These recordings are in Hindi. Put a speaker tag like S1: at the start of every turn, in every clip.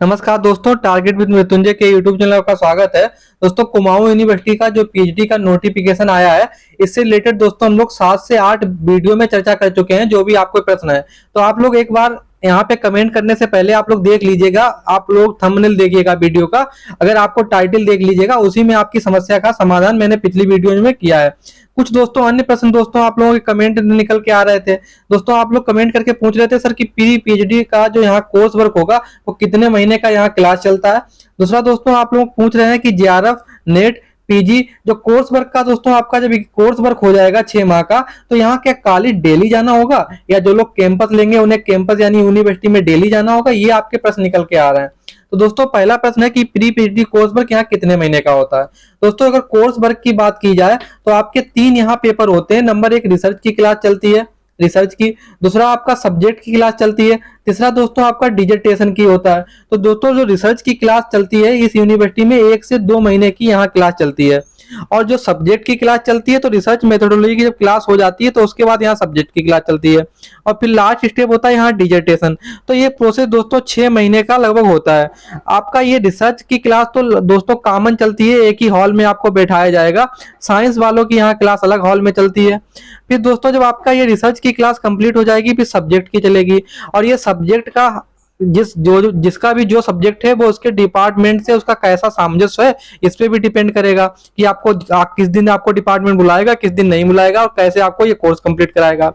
S1: नमस्कार दोस्तों, टारगेट विद मृत्युंजय के यूट्यूब चैनल का स्वागत है। दोस्तों, कुमाऊं यूनिवर्सिटी का जो पीएचडी का नोटिफिकेशन आया है, इससे रिलेटेड दोस्तों हम लोग 7 से 8 वीडियो में चर्चा कर चुके हैं। जो भी आपको प्रश्न है तो आप लोग एक बार यहाँ पे कमेंट करने से पहले आप लोग देख लीजिएगा, आप लोग थंबनेल देखिएगा वीडियो का। अगर आपको टाइटल देख लीजिएगा, उसी में आपकी समस्या का समाधान मैंने पिछली वीडियो में किया है। कुछ दोस्तों अन्य प्रश्न दोस्तों आप लोगों के कमेंट निकल के आ रहे थे। दोस्तों आप लोग कमेंट करके पूछ रहे थे सर कि प्री पीएचडी का जो यहाँ कोर्स वर्क होगा वो कितने महीने का यहाँ क्लास चलता है। दूसरा दोस्तों आप लोग पूछ रहे हैं कि जेआरएफ नेट पीजी जो कोर्स वर्क का दोस्तों आपका जब कोर्स वर्क हो जाएगा 6 माह का, तो यहाँ क्या कॉलेज डेली जाना होगा या जो लोग कैंपस लेंगे उन्हें कैंपस यानी यूनिवर्सिटी में डेली जाना होगा, ये आपके प्रश्न निकल के आ रहे हैं। तो दोस्तों पहला प्रश्न है कि प्री पीएचडी कोर्स वर्क यहाँ कितने महीने का होता है। दोस्तों अगर कोर्स वर्क की बात की जाए तो आपके 3 यहाँ पेपर होते हैं। नंबर 1 रिसर्च की क्लास चलती है, रिसर्च की। दूसरा आपका सब्जेक्ट की क्लास चलती है। तीसरा दोस्तों आपका डिजर्टेशन की होता है। तो दोस्तों जो रिसर्च की क्लास चलती है इस यूनिवर्सिटी में 1 से 2 महीने की यहाँ क्लास चलती है। और जो सब्जेक्ट की क्लास चलती है तो रिसर्च मेथोडोलॉजी की जब क्लास हो जाती है तो उसके बाद यहाँ सब्जेक्ट की क्लास चलती है। और फिर लास्ट स्टेप होता है यहाँ डिजर्टेशन। तो ये प्रोसेस दोस्तों 6 महीने का लगभग होता है। आपका ये रिसर्च की क्लास तो दोस्तों कॉमन चलती है, एक ही हॉल में आपको बैठाया जाएगा। साइंस वालों की यहाँ क्लास अलग हॉल में चलती है। फिर दोस्तों जब आपका ये रिसर्च की क्लास कंप्लीट हो जाएगी फिर सब्जेक्ट की चलेगी। और ये सब्जेक्ट का जिसका भी जो सब्जेक्ट है वो उसके डिपार्टमेंट से उसका कैसा सामंजस्य है इस पे भी डिपेंड करेगा कि किस दिन आपको डिपार्टमेंट बुलाएगा, किस दिन नहीं बुलाएगा और कैसे आपको ये कोर्स कंप्लीट कराएगा।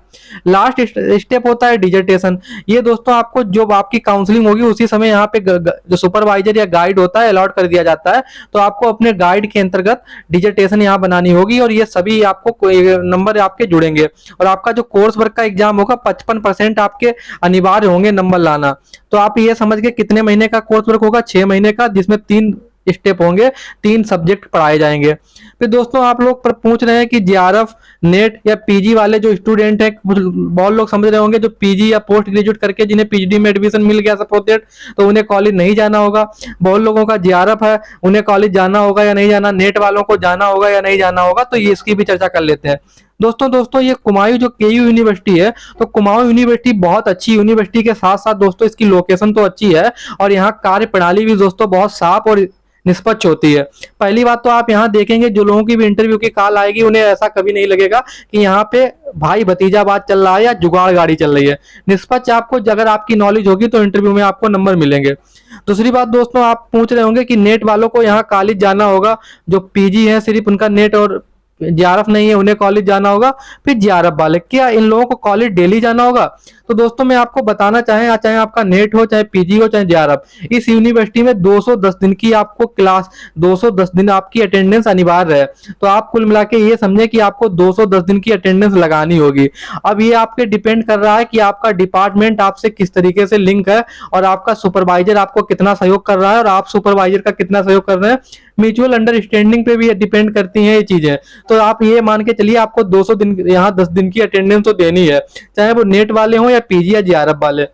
S1: लास्ट स्टेप होता है डिजर्टेशन। ये दोस्तों आपको जो आपकी काउंसलिंग होगी उसी समय यहाँ पे जो सुपरवाइजर या गाइड होता है अलॉट कर दिया जाता है। तो आपको अपने गाइड के अंतर्गत डिजर्टेशन यहाँ बनानी होगी और ये सभी आपको नंबर आपके जुड़ेंगे। और आपका जो कोर्स वर्क का एग्जाम होगा 55% आपके अनिवार्य होंगे नंबर लाना। तो आप ये समझ के कितने महीने का कोर्स वर्क होगा, 6 महीने का, जिसमें 3 स्टेप होंगे, 3 सब्जेक्ट पढ़ाए जाएंगे। फिर दोस्तों आप लोग पूछ रहे हैं कि जेआरएफ नेट या पीजी वाले जो स्टूडेंट हैं, बहुत लोग समझ रहे होंगे जो पीजी या पोस्ट ग्रेजुएट करके जिन्हें पीएचडी में एडमिशन मिल गया सपोज दैट, तो उन्हें कॉलेज नहीं जाना होगा। बहुत लोगों का जेआरएफ है, उन्हें कॉलेज जाना होगा या नहीं जाना, नेट वालों को जाना होगा या नहीं जाना होगा। तो ये इसकी भी चर्चा कर लेते हैं। दोस्तों ये कुमाऊं जो केयू यूनिवर्सिटी है, तो कुमाऊं यूनिवर्सिटी बहुत अच्छी यूनिवर्सिटी के साथ साथ दोस्तों इसकी लोकेशन तो अच्छी है और यहाँ कार्य प्रणाली भी दोस्तों बहुत साफ और निष्पक्ष होती है। पहली बात तो आप यहाँ देखेंगे जो लोगों की भी इंटरव्यू की कॉल आएगी उन्हें ऐसा कभी नहीं लगेगा कि यहाँ पे भाई भतीजा बात चल रहा है या जुगाड़ गाड़ी चल रही है। निष्पक्ष आपको अगर आपकी नॉलेज होगी तो इंटरव्यू में आपको नंबर मिलेंगे। दूसरी बात दोस्तों आप पूछ रहे होंगे कि नेट वालों को यहाँ कॉलेज जाना होगा, जो पीजी है सिर्फ उनका नेट और जेआरएफ नहीं है उन्हें कॉलेज जाना होगा। फिर जेआरएफ वाले क्या इन लोगों को कॉलेज डेली जाना होगा? तो दोस्तों मैं आपको बताना चाहे आपका नेट हो, चाहे पीजी हो, चाहे जेआरएफ, इस यूनिवर्सिटी में 210 दिन की आपको क्लास, 210 दिन आपकी अटेंडेंस अनिवार्य है। तो आप कुल मिला के ये समझे कि आपको 210 दिन की अटेंडेंस लगानी होगी। अब ये आपके डिपेंड कर रहा है कि आपका डिपार्टमेंट आपसे किस तरीके से लिंक है और आपका सुपरवाइजर आपको कितना सहयोग कर रहा है और आप सुपरवाइजर का कितना सहयोग कर रहे हैं। म्यूचुअल अंडरस्टैंडिंग पे भी डिपेंड करती हैं ये चीजें। तो आप ये मान के चलिए आपको 200 दिन यहाँ 10 दिन की अटेंडेंस तो देनी है, चाहे वो नेट वाले हो या पीजी या जेआरएफ वाले।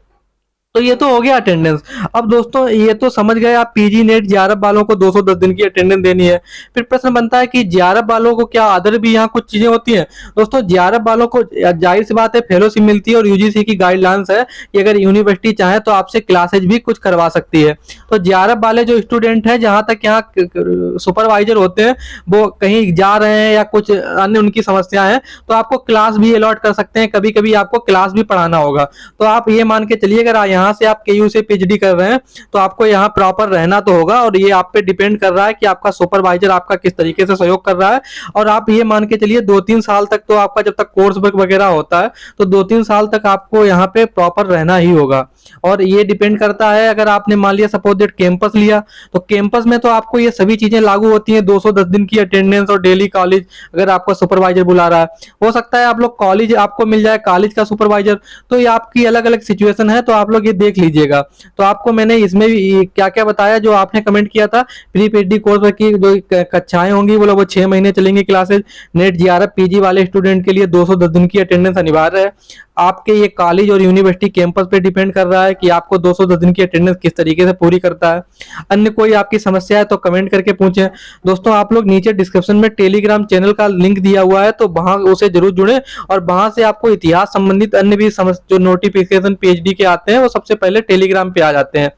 S1: तो ये तो हो गया अटेंडेंस। अब दोस्तों ये तो समझ गए आप पीजी नेट जेआरएफ वालों को 210 दिन की अटेंडेंस देनी है। फिर प्रश्न बनता है कि जेआरएफ वालों को क्या अदर भी यहाँ कुछ चीजें होती हैं? दोस्तों जेआरएफ वालों को जाहिर सी बात है फेलोशिप मिलती है और यूजीसी की गाइडलाइंस है कि अगर यूनिवर्सिटी चाहे तो आपसे क्लासेज भी कुछ करवा सकती है। तो जेआरएफ वाले जो स्टूडेंट है, जहां तक यहाँ सुपरवाइजर होते हैं वो कहीं जा रहे हैं या कुछ अन्य उनकी समस्या है तो आपको क्लास भी अलॉट कर सकते हैं, कभी कभी आपको क्लास भी पढ़ाना होगा। तो आप ये मान के चलिए अगर यहाँ से आप केयू से पीएचडी कर रहे हैं तो आपको यहाँ प्रॉपर रहना तो होगा और ये आप पे डिपेंड कर रहा है कि आपका सुपरवाइजर आपका किस तरीके से सहयोग कर रहा है। और आप ये मान के चलिए 2-3 साल तक तो आपका जब तक कोर्स वर्क वगैरह होता है तो 2-3 साल तक आपको यहाँ पे प्रॉपर रहना ही होगा। और ये डिपेंड करता है अगर आपने मान लिया सपोज दैट कैंपस लिया तो कैंपस में तो आपको ये सभी चीजें लागू होती हैं, 210 दिन की अटेंडेंस और डेली कॉलेज अगर आपका सुपरवाइजर बुला रहा है। हो सकता है आप लोग कॉलेज आपको मिल जाए कॉलेज का सुपरवाइजर, तो ये आपकी अलग अलग सिचुएशन है, तो आप लोग ये देख लीजिएगा। तो आपको मैंने इसमें भी क्या क्या बताया जो आपने कमेंट किया था, प्री पीएचडी कोर्स की जो कक्षाएं होंगी वो 6 महीने चलेंगी क्लासेज। नेट जेआरएफ पीजी वाले स्टूडेंट के लिए 210 दिन की अटेंडेंस अनिवार्य है। आपके ये कॉलेज और यूनिवर्सिटी कैंपस पे डिपेंड कर रहा है कि आपको 210 दिन की अटेंडेंस किस तरीके से पूरी करता है। अन्य कोई आपकी समस्या है तो कमेंट करके पूछें। दोस्तों आप लोग नीचे डिस्क्रिप्शन में टेलीग्राम चैनल का लिंक दिया हुआ है तो वहां उसे जरूर जुड़े और वहां से आपको इतिहास संबंधित अन्य भी जो नोटिफिकेशन पीएचडी के आते हैं वो सबसे पहले टेलीग्राम पे आ जाते हैं।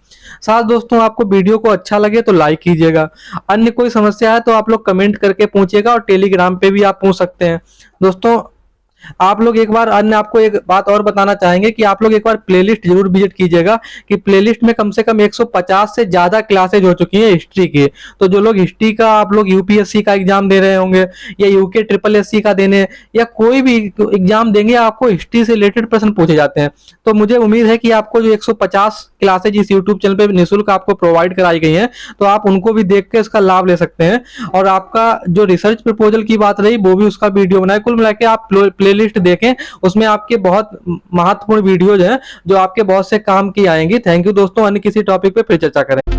S1: साथ दोस्तों आपको वीडियो को अच्छा लगे तो लाइक कीजिएगा। अन्य कोई समस्या है तो आप लोग कमेंट करके पूछिएगा और टेलीग्राम पे भी आप पूछ सकते हैं। दोस्तों आप लोग एक बार अन्य आपको एक बात और बताना चाहेंगे कि आप लोग एक बार प्लेलिस्ट जरूर विजिट कीजिएगा कि प्लेलिस्ट में कम से कम 150 से ज्यादा क्लासेज हो चुकी हैं हिस्ट्री की। तो जो लोग हिस्ट्री का आप लोग यूपीएससी का एग्जाम दे रहे होंगे या यूके ट्रिपल एससी का देने या कोई भी एग्जाम देंगे, आपको हिस्ट्री से रिलेटेड प्रश्न पूछे जाते हैं। तो मुझे उम्मीद है कि आपको जो 150 क्लासेज इस यूट्यूब चैनल पे निःशुल्क आपको प्रोवाइड कराई गई हैं, तो आप उनको भी देख के इसका लाभ ले सकते हैं। और आपका जो रिसर्च प्रपोजल की बात रही वो भी उसका वीडियो बनाए। कुल मिला के आप प्लेलिस्ट देखें, उसमें आपके बहुत महत्वपूर्ण वीडियोज हैं जो आपके बहुत से काम की आएंगी। थैंक यू दोस्तों, अन्य किसी टॉपिक पे फिर चर्चा करें।